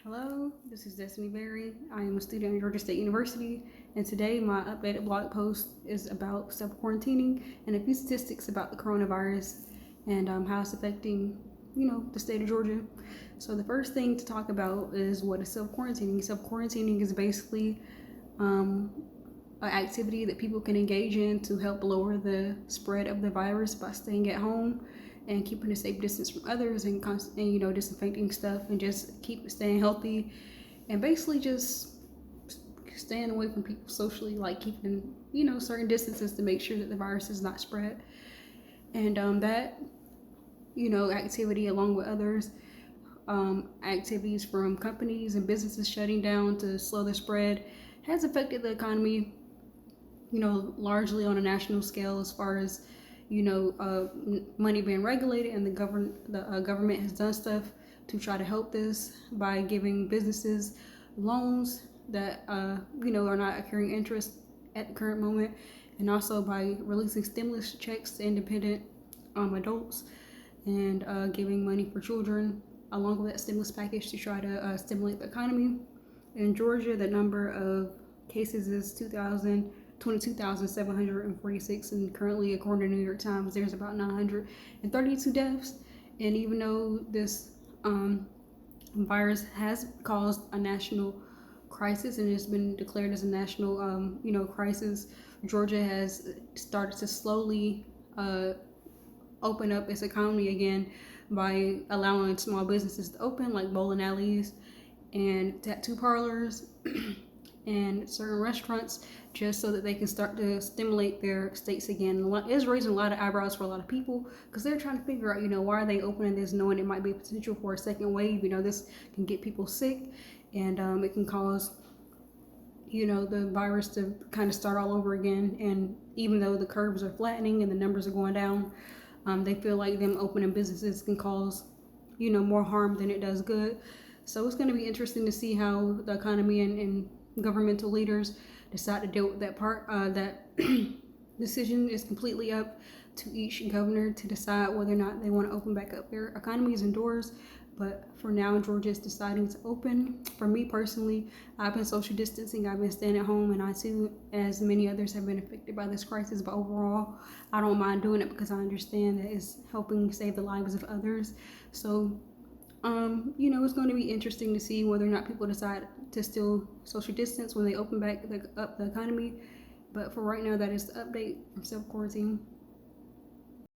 Hello, this is Destiny Berry. I am a student at Georgia State University, and today my updated blog post is about self-quarantining and a few statistics about the coronavirus and how it's affecting, the state of Georgia. So the first thing to talk about is what is self-quarantining. Self-quarantining is basically an activity that people can engage in to help lower the spread of the virus by staying at home and keeping a safe distance from others and disinfecting stuff and just keep staying healthy and basically just staying away from people socially, like keeping certain distances to make sure that the virus is not spread. And that activity, along with others activities from companies and businesses shutting down to slow the spread, has affected the economy largely on a national scale, as far as money being regulated, and the government has done stuff to try to help this by giving businesses loans that are not accruing interest at the current moment, and also by releasing stimulus checks to independent adults and giving money for children along with that stimulus package to try to stimulate the economy. In Georgia, the number of cases is 22,746, and currently, according to New York Times, there's about 932 deaths. And even though this virus has caused a national crisis and it's been declared as a national crisis, Georgia has started to slowly open up its economy again by allowing small businesses to open, like bowling alleys and tattoo parlors and certain restaurants, just so that they can start to stimulate their states again. It's raising a lot of eyebrows for a lot of people because they're trying to figure out, why are they opening this, knowing it might be a potential for a second wave. This can get people sick, and it can cause, the virus to kind of start all over again. And even though the curves are flattening and the numbers are going down, they feel like them opening businesses can cause, more harm than it does good. So it's going to be interesting to see how the economy and governmental leaders decide to deal with that part. That decision is completely up to each governor to decide whether or not they want to open back up their economies indoors. But for now, Georgia is deciding to open. For me personally, I've been social distancing, I've been staying at home, and I too, as many others, have been affected by this crisis. But overall, I don't mind doing it because I understand that it's helping save the lives of others. So it's going to be interesting to see whether or not people decide to still social distance when they open back up the economy. But for right now, that is the update from self-quarantine.